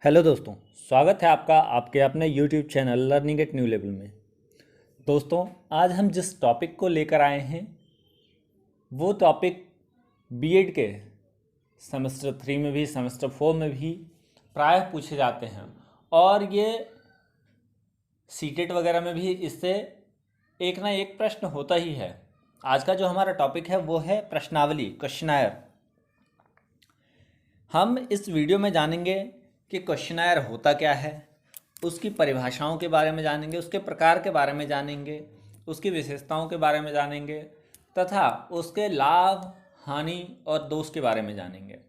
Hello दोस्तों, स्वागत है आपका आपके अपने YouTube channel learning at new level में। दोस्तों, आज हम जिस टॉपिक को लेकर आए हैं वो टॉपिक बीएड के सेमेस्टर 3 में भी सेमेस्टर 4 में भी प्रायः पूछे जाते हैं और ये सीटेट वगैरह में भी इससे एक ना एक प्रश्न होता ही है। आज का जो हमारा टॉपिक है वो है प्रश्नावली, क्वेश्चनायर। हम इस वीडियो में जानेंगे कि क्वेश्चनायर होता क्या है, उसकी परिभाषाओं के बारे में जानेंगे, उसके प्रकार के बारे में जानेंगे, उसकी विशेषताओं के बारे में जानेंगे तथा उसके लाभ, हानि और दोष के बारे में जानेंगे।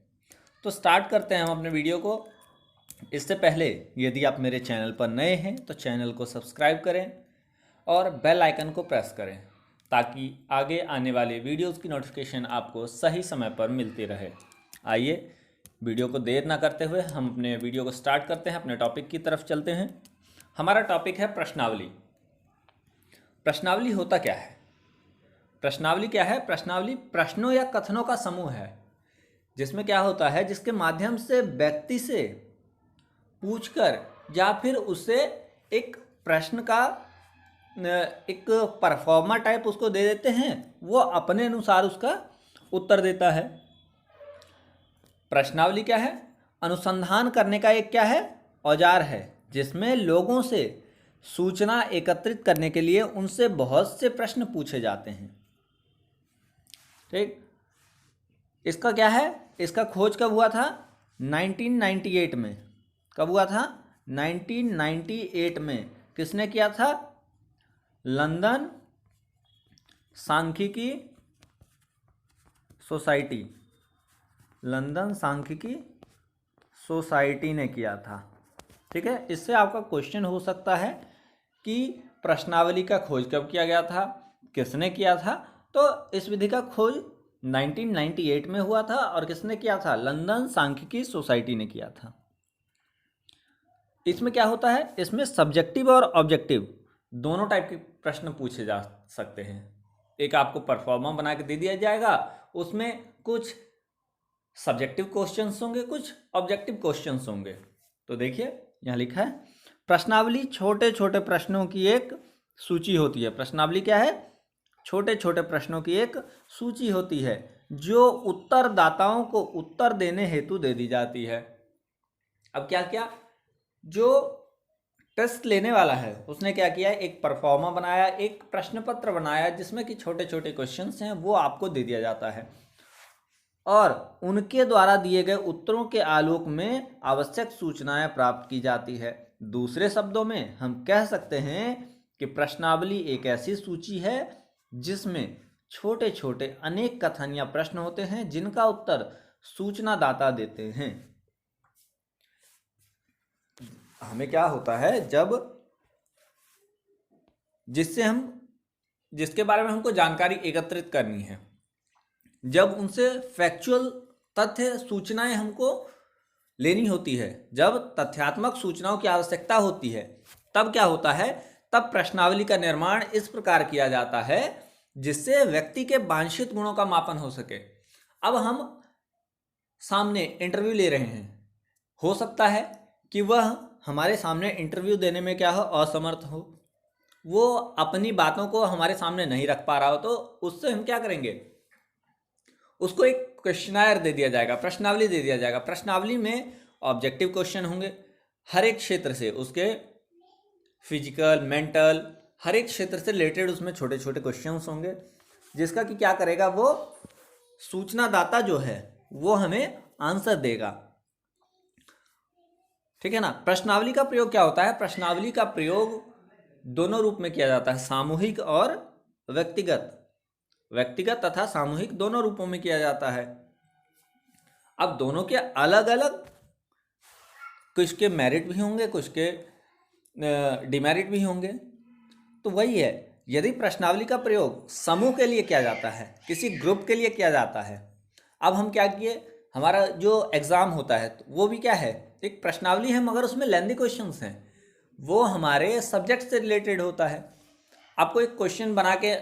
तो स्टार्ट करते हैं हम अपने वीडियो को। इससे पहले यदि आप मेरे चैनल पर नए हैं तो चैनल को सब्सक्राइब करें और बेल आइकन को प्रेस करें ताकि आगे आने वाले वीडियोज़ की नोटिफिकेशन आपको सही समय पर मिलती रहे। आइए वीडियो को देर ना करते हुए हम अपने वीडियो को स्टार्ट करते हैं, अपने टॉपिक की तरफ चलते हैं। हमारा टॉपिक है प्रश्नावली। प्रश्नावली होता क्या है? प्रश्नावली क्या है? प्रश्नावली प्रश्नों या कथनों का समूह है जिसमें क्या होता है, जिसके माध्यम से व्यक्ति से पूछकर या फिर उसे एक प्रश्न का एक परफॉर्मा टाइप उसको दे देते हैं, वो अपने अनुसार उसका उत्तर देता है। प्रश्नावली क्या है? अनुसंधान करने का एक क्या है, औजार है जिसमें लोगों से सूचना एकत्रित करने के लिए उनसे बहुत से प्रश्न पूछे जाते हैं। ठीक, इसका क्या है, इसका खोज कब हुआ था? 1998 में। कब हुआ था? 1998 में। किसने किया था? लंदन सांख्यिकी सोसाइटी, लंदन सांख्यिकी सोसाइटी ने किया था। ठीक है, इससे आपका क्वेश्चन हो सकता है कि प्रश्नावली का खोज कब किया गया था, किसने किया था? तो इस विधि का खोज 1998 में हुआ था और किसने किया था? लंदन सांख्यिकी सोसाइटी ने किया था। इसमें क्या होता है, इसमें सब्जेक्टिव और ऑब्जेक्टिव दोनों टाइप के प्रश्न पूछे जा सकते हैं। एक आपको परफॉर्मा बना के दे दिया जाएगा, उसमें कुछ सब्जेक्टिव क्वेश्चंस होंगे, कुछ ऑब्जेक्टिव क्वेश्चंस होंगे। तो देखिए यहाँ लिखा है, प्रश्नावली छोटे छोटे प्रश्नों की एक सूची होती है। प्रश्नावली क्या है? छोटे छोटे प्रश्नों की एक सूची होती है जो उत्तरदाताओं को उत्तर देने हेतु दे दी जाती है। अब क्या क्या, जो टेस्ट लेने वाला है उसने क्या किया, एक परफॉर्मा बनाया, एक प्रश्न पत्र बनाया जिसमें कि छोटे छोटे क्वेश्चंस हैं, वो आपको दे दिया जाता है और उनके द्वारा दिए गए उत्तरों के आलोक में आवश्यक सूचनाएं प्राप्त की जाती है। दूसरे शब्दों में हम कह सकते हैं कि प्रश्नावली एक ऐसी सूची है जिसमें छोटे छोटे अनेक कथन या प्रश्न होते हैं जिनका उत्तर सूचनादाता देते हैं। हमें क्या होता है, जब जिसके बारे में हमको जानकारी एकत्रित करनी है, जब उनसे फैक्चुअल तथ्य सूचनाएं हमको लेनी होती है, जब तथ्यात्मक सूचनाओं की आवश्यकता होती है, तब क्या होता है, तब प्रश्नावली का निर्माण इस प्रकार किया जाता है जिससे व्यक्ति के वांछित गुणों का मापन हो सके। अब हम सामने इंटरव्यू ले रहे हैं, हो सकता है कि वह हमारे सामने इंटरव्यू देने में क्या हो, असमर्थ हो, वो अपनी बातों को हमारे सामने नहीं रख पा रहा हो, तो उससे हम क्या करेंगे, उसको एक क्वेश्चनायर दे दिया जाएगा, प्रश्नावली दे दिया जाएगा। प्रश्नावली में ऑब्जेक्टिव क्वेश्चन होंगे, हर एक क्षेत्र से, उसके फिजिकल, मेंटल, हर एक क्षेत्र से रिलेटेड उसमें छोटे छोटे क्वेश्चंस होंगे जिसका कि क्या करेगा, वो सूचनादाता जो है वो हमें आंसर देगा। ठीक है ना। प्रश्नावली का प्रयोग क्या होता है? प्रश्नावली का प्रयोग दोनों रूप में किया जाता है, सामूहिक और व्यक्तिगत। व्यक्तिगत तथा सामूहिक दोनों रूपों में किया जाता है। अब दोनों के अलग अलग, कुछ के मेरिट भी होंगे, कुछ के डिमेरिट भी होंगे। तो वही है, यदि प्रश्नावली का प्रयोग समूह के लिए किया जाता है, किसी ग्रुप के लिए किया जाता है, अब हम क्या किए, हमारा जो एग्ज़ाम होता है तो वो भी क्या है, एक प्रश्नावली है मगर उसमें लेंथी क्वेश्चंस हैं, वो हमारे सब्जेक्ट से रिलेटेड होता है। आपको एक क्वेश्चन बना के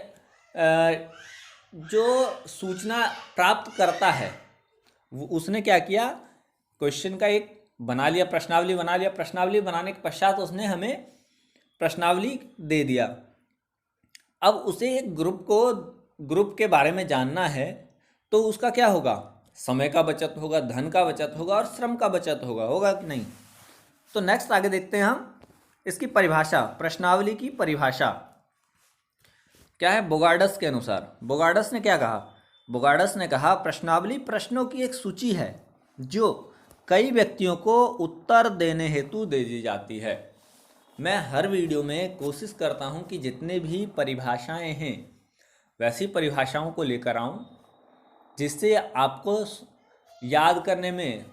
जो सूचना प्राप्त करता है उसने क्या किया, क्वेश्चन का एक बना लिया, प्रश्नावली बना लिया। प्रश्नावली बनाने के पश्चात उसने हमें प्रश्नावली दे दिया। अब उसे एक ग्रुप के बारे में जानना है, तो उसका क्या होगा? समय का बचत होगा, धन का बचत होगा और श्रम का बचत होगा कि नहीं? तो नेक्स्ट आगे देखते हैं हम इसकी परिभाषा, प्रश्नावली की परिभाषा क्या है बोगार्डस के अनुसार। बोगार्डस ने क्या कहा? बोगार्डस ने कहा प्रश्नावली प्रश्नों की एक सूची है जो कई व्यक्तियों को उत्तर देने हेतु दे दी जाती है। मैं हर वीडियो में कोशिश करता हूं कि जितने भी परिभाषाएं हैं वैसी परिभाषाओं को लेकर आऊं जिससे आपको याद करने में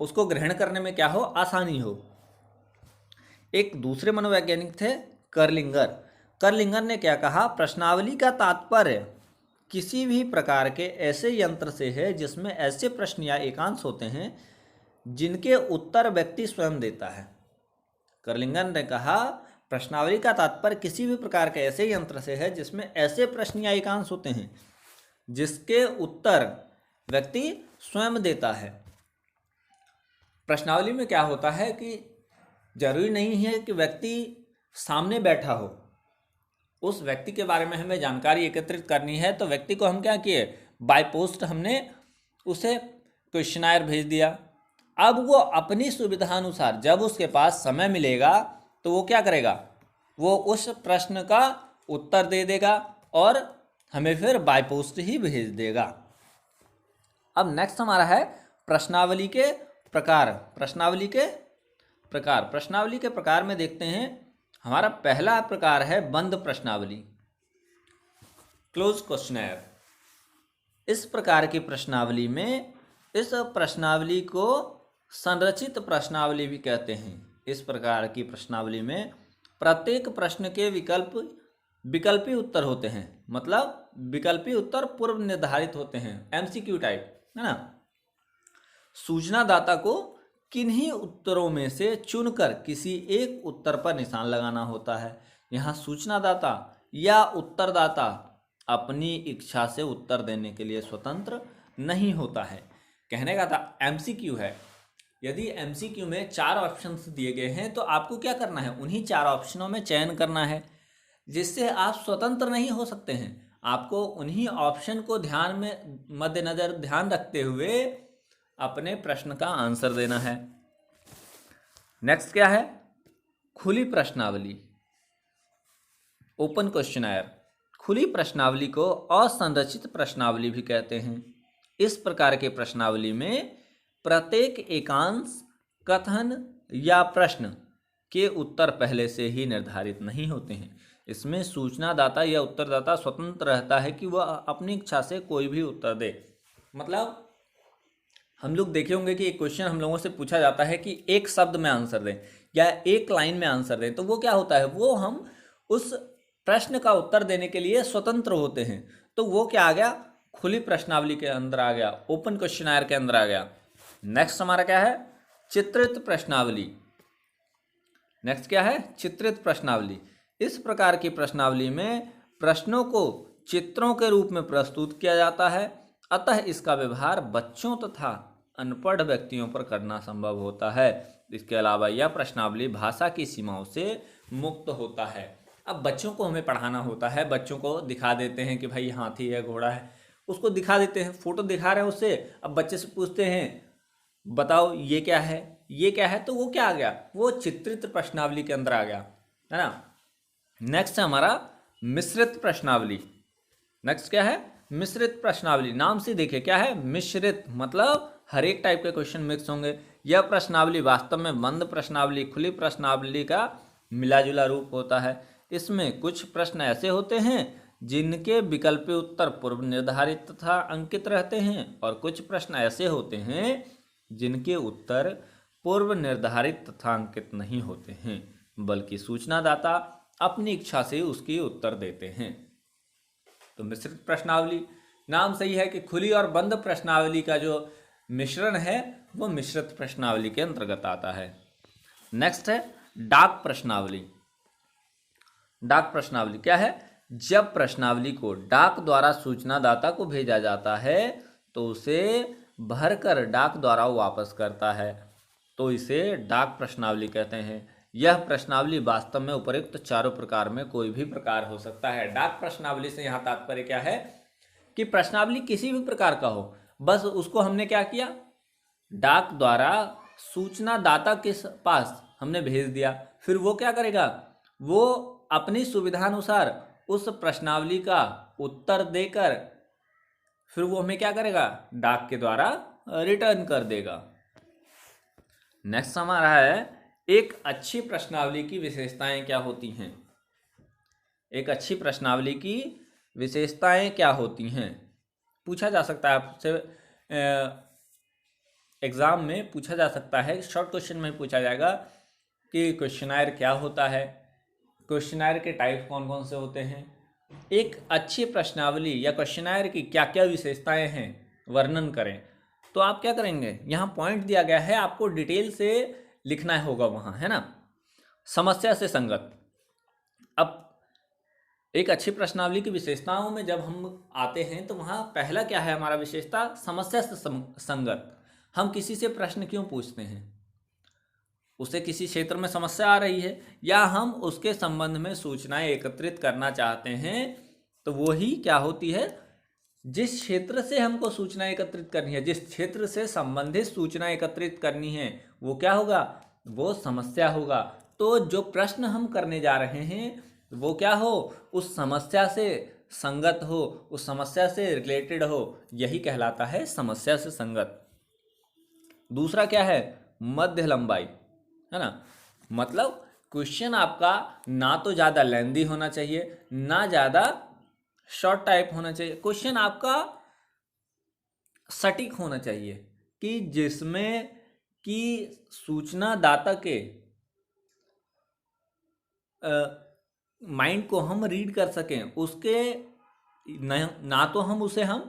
उसको ग्रहण करने में क्या हो, आसानी हो। एक दूसरे मनोवैज्ञानिक थे कर्लिंगर। कर्लिंगर ने क्या कहा? प्रश्नावली का तात्पर्य किसी भी प्रकार के ऐसे यंत्र से है जिसमें ऐसे प्रश्न या एकांश होते हैं जिनके उत्तर व्यक्ति स्वयं देता है। कर्लिंगर ने कहा प्रश्नावली का तात्पर्य किसी भी प्रकार के ऐसे यंत्र से है जिसमें ऐसे प्रश्न या एकांश होते हैं जिसके उत्तर व्यक्ति स्वयं देता है। प्रश्नावली में क्या होता है कि जरूरी नहीं है कि व्यक्ति सामने बैठा हो, उस व्यक्ति के बारे में हमें जानकारी एकत्रित करनी है तो व्यक्ति को हम क्या किए, बाय पोस्ट हमने उसे क्वेश्चनायर भेज दिया। अब वो अपनी सुविधानुसार जब उसके पास समय मिलेगा तो वो क्या करेगा, वो उस प्रश्न का उत्तर दे देगा और हमें फिर बाय पोस्ट ही भेज देगा। अब नेक्स्ट हमारा है प्रश्नावली के प्रकार। प्रश्नावली के प्रकार में देखते हैं, हमारा पहला प्रकार है बंद प्रश्नावली, क्लोज क्वेश्चनर। इस प्रकार की प्रश्नावली में, इस प्रश्नावली को संरचित प्रश्नावली भी कहते हैं। इस प्रकार की प्रश्नावली में प्रत्येक प्रश्न के विकल्पी उत्तर होते हैं, मतलब विकल्पी उत्तर पूर्व निर्धारित होते हैं, एमसीक्यू टाइप, है ना। सूचनादाता को किन्हीं उत्तरों में से चुनकर किसी एक उत्तर पर निशान लगाना होता है। यहाँ सूचनादाता या उत्तरदाता अपनी इच्छा से उत्तर देने के लिए स्वतंत्र नहीं होता है। कहने का था एमसीक्यू है, यदि एमसीक्यू में 4 ऑप्शंस दिए गए हैं तो आपको क्या करना है, उन्हीं 4 ऑप्शनों में चयन करना है, जिससे आप स्वतंत्र नहीं हो सकते हैं। आपको उन्हीं ऑप्शन को मद्देनजर ध्यान रखते हुए अपने प्रश्न का आंसर देना है। नेक्स्ट क्या है, खुली प्रश्नावली, ओपन क्वेश्चनायर। खुली प्रश्नावली को असंरचित प्रश्नावली भी कहते हैं। इस प्रकार के प्रश्नावली में प्रत्येक एकांश, कथन या प्रश्न के उत्तर पहले से ही निर्धारित नहीं होते हैं। इसमें सूचनादाता या उत्तरदाता स्वतंत्र रहता है कि वह अपनी इच्छा से कोई भी उत्तर दे। मतलब हम लोग देखे होंगे कि एक क्वेश्चन हम लोगों से पूछा जाता है कि एक शब्द में आंसर दें या एक लाइन में आंसर दें, तो वो क्या होता है, वो हम उस प्रश्न का उत्तर देने के लिए स्वतंत्र होते हैं। तो वो क्या आ गया, खुली प्रश्नावली के अंदर आ गया, ओपन क्वेश्चनायर के अंदर आ गया। नेक्स्ट हमारा क्या है, चित्रित प्रश्नावली। नेक्स्ट क्या है, चित्रित प्रश्नावली। इस प्रकार की प्रश्नावली में प्रश्नों को चित्रों के रूप में प्रस्तुत किया जाता है, अतः इसका व्यवहार बच्चों तथा अनपढ़ व्यक्तियों पर करना संभव होता है। इसके अलावा यह प्रश्नावली भाषा की सीमाओं से मुक्त होता है। अब बच्चों को हमें पढ़ाना होता है, बच्चों को दिखा देते हैं कि भाई हाथी है, घोड़ा है, उसको दिखा देते हैं, फोटो दिखा रहे हैं उससे। अब बच्चे से पूछते हैं बताओ ये क्या है, ये क्या है, तो वो क्या आ गया, वो चित्रित प्रश्नावली के अंदर आ गया, है ना। नेक्स्ट है हमारा मिश्रित प्रश्नावली। नेक्स्ट क्या है, मिश्रित प्रश्नावली। नाम से देखिए क्या है, मिश्रित, मतलब हर एक टाइप के क्वेश्चन मिक्स होंगे। यह प्रश्नावली वास्तव में बंद प्रश्नावली, खुली प्रश्नावली का मिलाजुला रूप होता है। इसमें कुछ प्रश्न ऐसे होते हैं जिनके विकल्पी उत्तर पूर्व निर्धारित तथा अंकित रहते हैं, और कुछ प्रश्न ऐसे होते हैं जिनके उत्तर पूर्व निर्धारित तथा अंकित नहीं होते हैं, बल्कि सूचनादाता अपनी इच्छा से उसकी उत्तर देते हैं। तो मिश्रित प्रश्नावली, नाम सही है कि खुली और बंद प्रश्नावली का जो मिश्रण है वो मिश्रित प्रश्नावली के अंतर्गत आता है। नेक्स्ट है डाक प्रश्नावली। डाक प्रश्नावली क्या है, जब प्रश्नावली को डाक द्वारा सूचनादाता को भेजा जाता है तो उसे भरकर डाक द्वारा वापस करता है तो इसे डाक प्रश्नावली कहते हैं। यह प्रश्नावली वास्तव में उपरोक्त चारों प्रकार में कोई भी प्रकार हो सकता है। डाक प्रश्नावली से यहाँ तात्पर्य क्या है कि प्रश्नावली किसी भी प्रकार का हो, बस उसको हमने क्या किया, डाक द्वारा सूचना दाता के पास हमने भेज दिया, फिर वो क्या करेगा, वो अपनी सुविधानुसार उस प्रश्नावली का उत्तर देकर फिर वो हमें क्या करेगा, डाक के द्वारा रिटर्न कर देगा। नेक्स्ट हमारा है, एक अच्छी प्रश्नावली की विशेषताएं क्या होती हैं। एक अच्छी प्रश्नावली की विशेषताएं क्या होती हैं, पूछा जा सकता है आपसे, एग्जाम में पूछा जा सकता है। शॉर्ट क्वेश्चन में पूछा जाएगा कि क्वेश्चनायर क्या होता है, क्वेश्चनायर के टाइप कौन कौन से होते हैं, एक अच्छी प्रश्नावली या क्वेश्चनायर की क्या क्या विशेषताएं हैं वर्णन करें। तो आप क्या करेंगे, यहाँ पॉइंट दिया गया है, आपको डिटेल से लिखना होगा वहाँ, है ना। समस्या से संगत। अब एक अच्छी प्रश्नावली की विशेषताओं में जब हम आते हैं तो वहाँ पहला क्या है हमारा विशेषता, समस्या से संगत। हम किसी से प्रश्न क्यों पूछते हैं, उसे किसी क्षेत्र में समस्या आ रही है या हम उसके संबंध में सूचनाएं एकत्रित करना चाहते हैं, तो वो ही क्या होती है, जिस क्षेत्र से हमको सूचना एकत्रित करनी है, जिस क्षेत्र से संबंधित सूचना एकत्रित करनी है, वो क्या होगा, वो समस्या होगा। तो जो प्रश्न हम करने जा रहे हैं वो क्या हो, उस समस्या से संगत हो, उस समस्या से रिलेटेड हो, यही कहलाता है समस्या से संगत। दूसरा क्या है, मध्य लंबाई, है ना। मतलब क्वेश्चन आपका ना तो ज़्यादा लेंदी होना चाहिए, ना ज़्यादा शॉर्ट टाइप होना चाहिए, क्वेश्चन आपका सटीक होना चाहिए कि जिसमें कि सूचना दाता के माइंड को हम रीड कर सकें, उसके ना तो हम उसे हम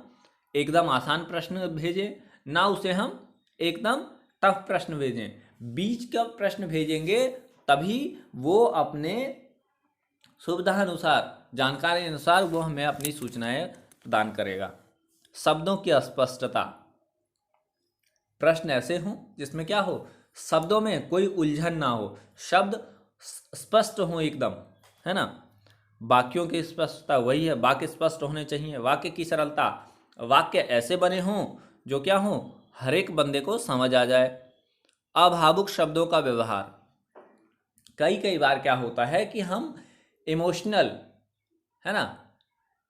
एकदम आसान प्रश्न भेजें, ना उसे हम एकदम टफ प्रश्न भेजें, बीच का प्रश्न भेजेंगे, तभी वो अपने सुविधा अनुसार, जानकारी अनुसार वो हमें अपनी सूचनाएं प्रदान करेगा। शब्दों की अस्पष्टता, प्रश्न ऐसे हों जिसमें क्या हो, शब्दों में कोई उलझन ना हो, शब्द स्पष्ट हो एकदम, है ना। वाक्यों की स्पष्टता वही है, वाक्य स्पष्ट होने चाहिए, वाक्य की सरलता, वाक्य ऐसे बने हों जो क्या हो, हर एक बंदे को समझ आ जाए। अभावुक शब्दों का व्यवहार, कई बार क्या होता है कि हम इमोशनल, है ना,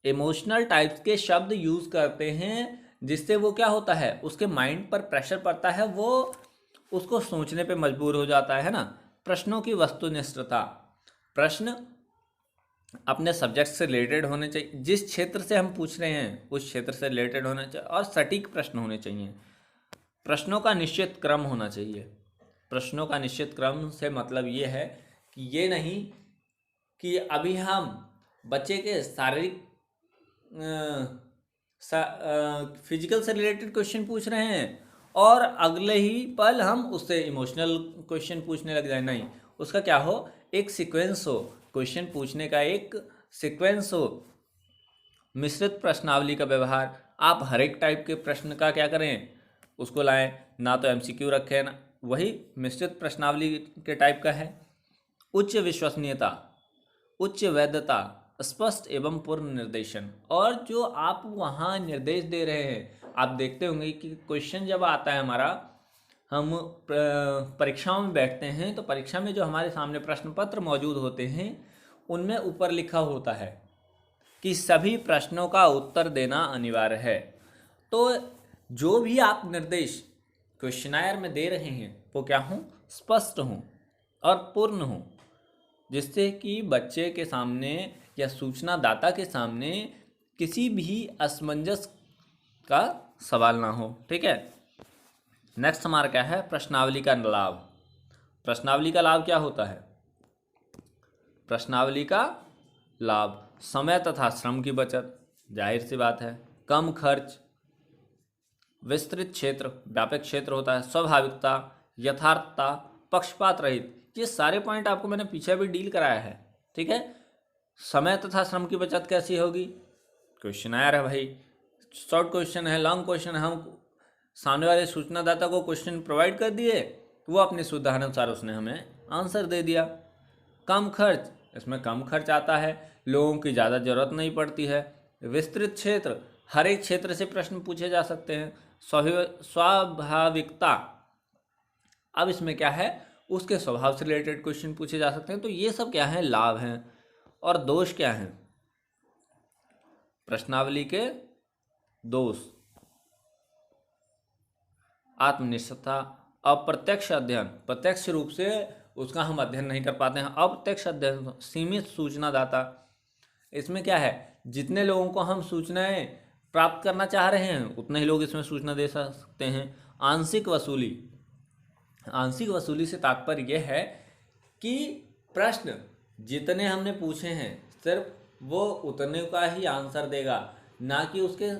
इमोशनल टाइप्स के शब्द यूज करते हैं, जिससे वो क्या होता है, उसके माइंड पर प्रेशर पड़ता है, वो उसको सोचने पे मजबूर हो जाता है ना। प्रश्नों की वस्तुनिष्ठता, प्रश्न अपने सब्जेक्ट से रिलेटेड होने चाहिए, जिस क्षेत्र से हम पूछ रहे हैं उस क्षेत्र से रिलेटेड होना चाहिए, और सटीक प्रश्न होने चाहिए। प्रश्नों का निश्चित क्रम होना चाहिए। प्रश्नों का निश्चित क्रम से मतलब ये है कि ये नहीं कि अभी हम बच्चे के शारीरिक फिजिकल से रिलेटेड क्वेश्चन पूछ रहे हैं और अगले ही पल हम उससे इमोशनल क्वेश्चन पूछने लग जाए, नहीं, उसका क्या हो, एक सीक्वेंस हो, क्वेश्चन पूछने का एक सीक्वेंस हो। मिश्रित प्रश्नावली का व्यवहार, आप हर एक टाइप के प्रश्न का क्या करें, उसको लाएं, ना तो एमसीक्यू रखें, ना वही मिश्रित प्रश्नावली के टाइप का है। उच्च विश्वसनीयता, उच्च वैधता, स्पष्ट एवं पूर्ण निर्देशन, और जो आप वहाँ निर्देश दे रहे हैं, आप देखते होंगे कि क्वेश्चन जब आता है हमारा, हम परीक्षाओं में बैठते हैं तो परीक्षा में जो हमारे सामने प्रश्न पत्र मौजूद होते हैं उनमें ऊपर लिखा होता है कि सभी प्रश्नों का उत्तर देना अनिवार्य है। तो जो भी आप निर्देश क्वेश्चनायर में दे रहे हैं वो क्या हों, स्पष्ट हों और पूर्ण हों, जिससे कि बच्चे के सामने या सूचना दाता के सामने किसी भी असमंजस का सवाल ना हो। ठीक है। नेक्स्ट हमारा क्या है, प्रश्नावली का लाभ। प्रश्नावली का लाभ क्या होता है, प्रश्नावली का लाभ समय तथा श्रम की बचत, जाहिर सी बात है, कम खर्च, विस्तृत क्षेत्र, व्यापक क्षेत्र होता है, स्वाभाविकता, यथार्थता, पक्षपात रहित, ये सारे पॉइंट आपको मैंने पीछे भी डील कराया है। ठीक है। समय तथा श्रम की बचत कैसी होगी, क्वेश्चनायर है भाई, शॉर्ट क्वेश्चन है, लॉन्ग क्वेश्चन है, हम सामने वाले सूचनादाता को क्वेश्चन प्रोवाइड कर दिए, वो अपनी सुविधानुसार उसने हमें आंसर दे दिया। कम खर्च, इसमें कम खर्च आता है, लोगों की ज़्यादा ज़रूरत नहीं पड़ती है। विस्तृत क्षेत्र, हर एक क्षेत्र से प्रश्न पूछे जा सकते हैं। स्वाभाविकता, अब इसमें क्या है, उसके स्वभाव से रिलेटेड क्वेश्चन पूछे जा सकते हैं। तो ये सब क्या है, लाभ हैं। और दोष क्या हैं, प्रश्नावली के दोष, आत्मनिष्ठता, अप्रत्यक्ष अध्ययन, प्रत्यक्ष रूप से उसका हम अध्ययन नहीं कर पाते हैं। अप्रत्यक्ष अध्ययन, सीमित सूचनादाता, इसमें क्या है, जितने लोगों को हम सूचनाएं प्राप्त करना चाह रहे हैं उतने ही लोग इसमें सूचना दे सकते हैं। आंशिक वसूली, आंशिक वसूली से तात्पर्य यह है कि प्रश्न जितने हमने पूछे हैं सिर्फ वो उतने का ही आंसर देगा, ना कि उसके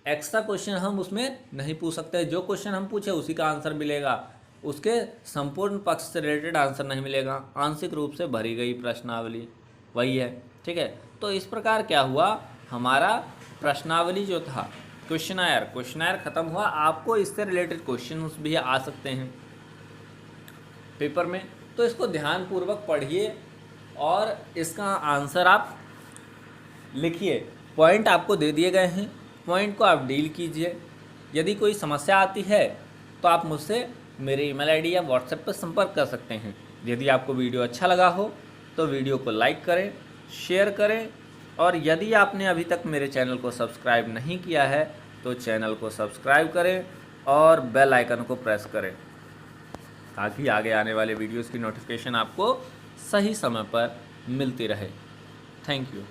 एक्स्ट्रा क्वेश्चन हम उसमें नहीं पूछ सकते। जो क्वेश्चन हम पूछे उसी का आंसर मिलेगा, उसके संपूर्ण पक्ष से रिलेटेड आंसर नहीं मिलेगा। आंशिक रूप से भरी गई प्रश्नावली वही है, ठीक है। तो इस प्रकार क्या हुआ, हमारा प्रश्नावली जो था, क्वेश्चनायर खत्म हुआ। आपको इससे रिलेटेड क्वेश्चन भी आ सकते हैं पेपर में, तो इसको ध्यानपूर्वक पढ़िए और इसका आंसर आप लिखिए। पॉइंट आपको दे दिए गए हैं, पॉइंट को आप डील कीजिए। यदि कोई समस्या आती है तो आप मुझसे मेरे ईमेल आईडी या व्हाट्सएप पर संपर्क कर सकते हैं। यदि आपको वीडियो अच्छा लगा हो तो वीडियो को लाइक करें, शेयर करें, और यदि आपने अभी तक मेरे चैनल को सब्सक्राइब नहीं किया है तो चैनल को सब्सक्राइब करें और बेल आइकन को प्रेस करें, ताकि आगे आने वाले वीडियोज़ की नोटिफिकेशन आपको सही समय पर मिलती रहे। Thank you.